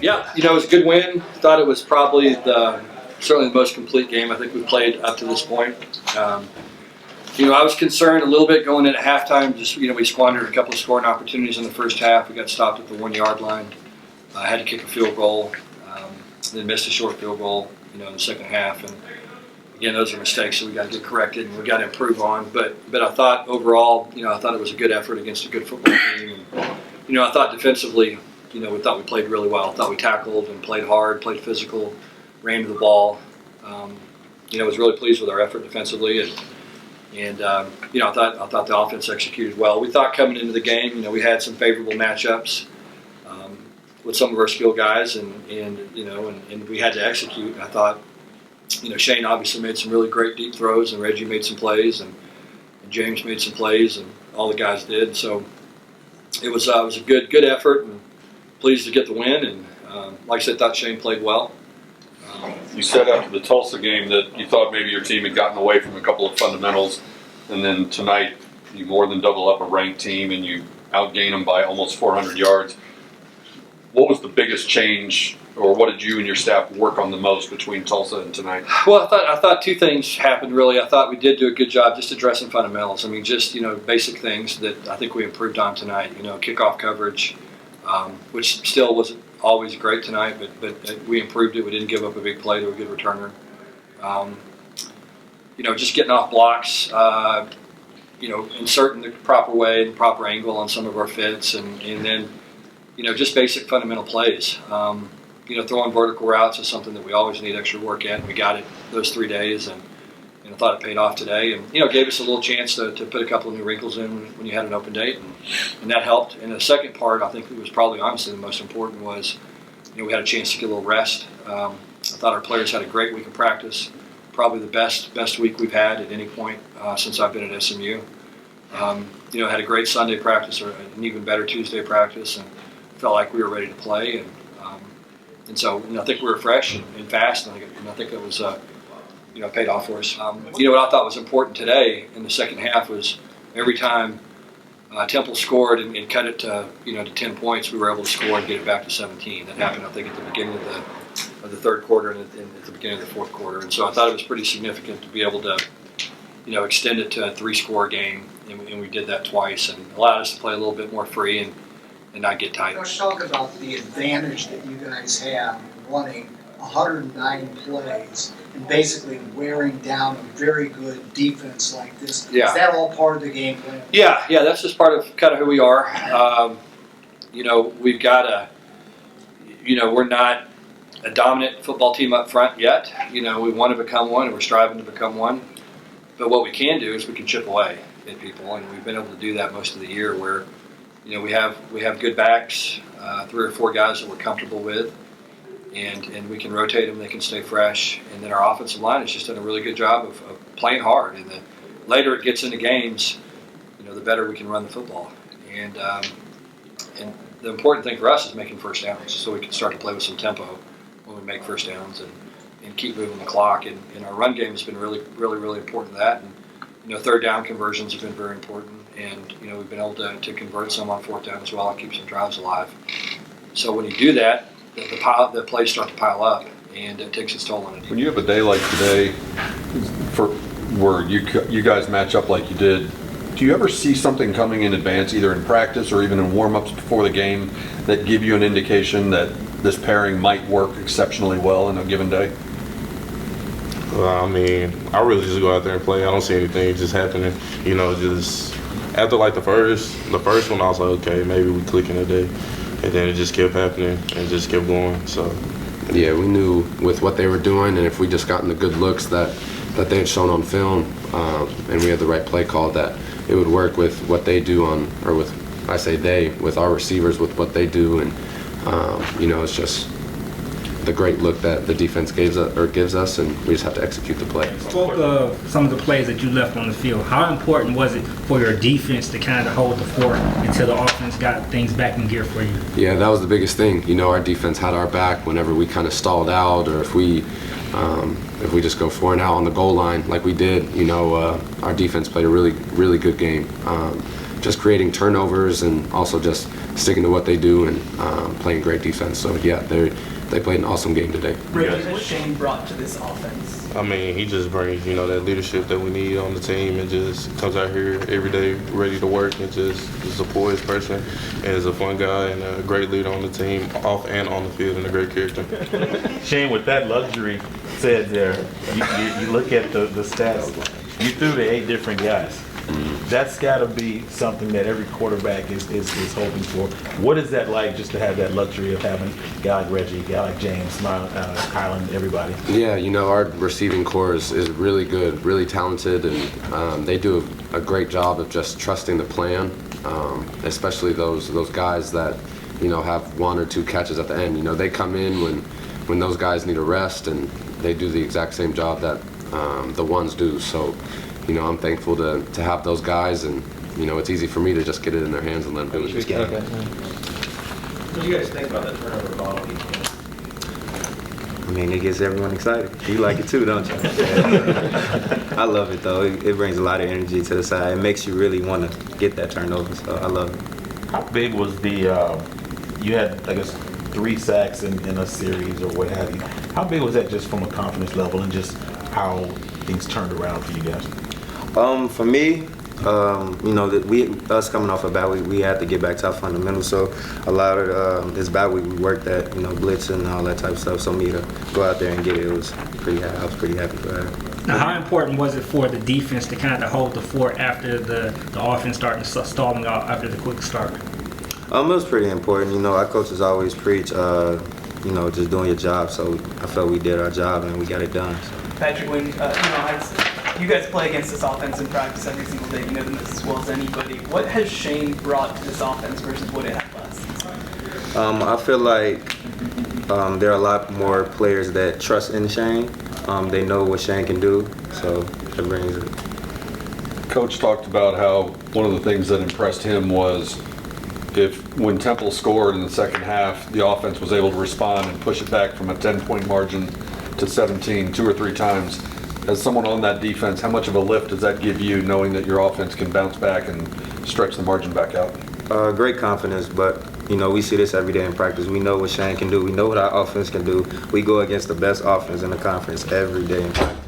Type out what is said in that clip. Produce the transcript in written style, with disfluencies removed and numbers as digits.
Yeah, it was a good win. Thought it was probably certainly the most complete game I think we've played up to this point. I was concerned a little bit going in at halftime. Just we squandered a couple of scoring opportunities in the first half. We got stopped at the 1 yard line. I had to kick a field goal, then missed a short field goal, in the second half. And again, those are mistakes that we got to get corrected and we got to improve on. But I thought overall, I thought it was a good effort against a good football team. And, I thought defensively, we thought we played really well. I thought we tackled and played hard, played physical, ran to the ball. I was really pleased with our effort defensively, and I thought the offense executed well. We thought coming into the game, we had some favorable matchups with some of our skill guys, and we had to execute. I thought, Shane obviously made some really great deep throws, and Reggie made some plays, and James made some plays, and all the guys did. So it was a good effort, and pleased to get the win. And like I said, thought Shane played well. You said after the Tulsa game that you thought maybe your team had gotten away from a couple of fundamentals, and then tonight you more than double up a ranked team and you outgain them by almost 400 yards. What was the biggest change, or what did you and your staff work on the most between Tulsa and tonight? Well, I thought two things happened really. I thought we did do a good job just addressing fundamentals. I mean, just basic things that I think we improved on tonight. Kickoff coverage, which still wasn't always great tonight, but we improved it. We didn't give up a big play to a good returner. Just getting off blocks, inserting the proper way and proper angle on some of our fits, and then, just basic fundamental plays. Throwing vertical routes is something that we always need extra work at, and we got it those 3 days, and I thought it paid off today, and gave us a little chance to put a couple of new wrinkles in when you had an open date, and that helped. And the second part, I think it was probably honestly the most important, was we had a chance to get a little rest. I thought our players had a great week of practice, probably the best week we've had at any point since I've been at SMU. Had a great Sunday practice, or an even better Tuesday practice, and felt like we were ready to play, and so I think we were fresh and fast, and I think it was paid off for us. What I thought was important today in the second half was every time Temple scored and cut it to 10 points, we were able to score and get it back to 17. That happened, I think, at the beginning of the third quarter and at the beginning of the fourth quarter. And so I thought it was pretty significant to be able to extend it to a 3-score game, and we did that twice, and allowed us to play a little bit more free and not get tight. Let's talk about the advantage that you guys have running 109 plays and basically wearing down a very good defense like this. Yeah. Is that all part of the game plan? Yeah, that's just part of kind of who we are. We've got we're not a dominant football team up front yet. We want to become one, and we're striving to become one. But what we can do is we can chip away at people, and we've been able to do that most of the year where, we have good backs, 3 or 4 guys that we're comfortable with, and we can rotate them. They can stay fresh, and then our offensive line has just done a really good job of playing hard. And the later it gets into games, the better we can run the football. And the important thing for us is making first downs, so we can start to play with some tempo when we make first downs and keep moving the clock. And our run game has been really, really, really important to that. And third down conversions have been very important. And we've been able to convert some on fourth down as well and keep some drives alive. So when you do that, the plays start to pile up, and it takes its toll on it. When you have a day like today, where you guys match up like you did, do you ever see something coming in advance, either in practice or even in warm-ups before the game, that give you an indication that this pairing might work exceptionally well in a given day? I really just go out there and play. I don't see anything just happening. Just after like the first one, I was like, okay, maybe we clicking today, and then it just kept happening and just kept going. So yeah, we knew with what they were doing, and if we just gotten the good looks that they had shown on film, and we had the right play call, that it would work with what they do with our receivers, with what they do, and it's just the great look that the defense gives us, and we just have to execute the play. You spoke of some of the plays that you left on the field. How important was it for your defense to kind of hold the fort until the offense got things back in gear for you? Yeah, that was the biggest thing. Our defense had our back whenever we kind of stalled out, or if we just go 4 and out on the goal line like we did. Our defense played a really, really good game. just creating turnovers and also just sticking to what they do and playing great defense. So yeah, they played an awesome game today. Reggie, what Shane brought to this offense? I mean, he just brings, that leadership that we need on the team and just comes out here every day ready to work and just is a poised person and is a fun guy and a great leader on the team, off and on the field, and a great character. Shane, with that luxury said there, you look at the stats, you threw to 8 different guys. That's got to be something that every quarterback is hoping for. What is that like, just to have that luxury of having a guy like Reggie, a guy like James, Kylan, everybody? Yeah, our receiving core is really good, really talented, and they do a great job of just trusting the plan, especially those guys that, have 1 or 2 catches at the end. They come in when those guys need a rest, and they do the exact same job that the ones do. So, I'm thankful to have those guys, and it's easy for me to just get it in their hands and let them do it. What do you guys think about that turnover ball? I mean, it gets everyone excited. You like it too, don't you? I love it though. It brings a lot of energy to the side. It makes you really want to get that turnover. So I love it. How big was the? You had, I guess, 3 sacks in a series or what have you. How big was that, just from a confidence level and just how things turned around for you guys? For me, us coming off a bad week, we had to get back to our fundamentals. So a lot of this bad week, we worked at blitz and all that type of stuff. So me to go out there and get it, I was pretty happy for that. Now, how important was it for the defense to kind of hold the fort after the offense starting stalling out after the quick start? It was pretty important. Our coaches always preach, just doing your job. So I felt we did our job and we got it done. So. Patrick, when you guys play against this offense in practice every single day, you know them as well as anybody. What has Shane brought to this offense versus what it had last season? I feel like there are a lot more players that trust in Shane. They know what Shane can do, so it brings it. Coach talked about how one of the things that impressed him was when Temple scored in the second half, the offense was able to respond and push it back from a 10-point margin to 17 2 or 3 times. As someone on that defense, how much of a lift does that give you, knowing that your offense can bounce back and stretch the margin back out? Great confidence, but we see this every day in practice. We know what Shane can do. We know what our offense can do. We go against the best offense in the conference every day in practice.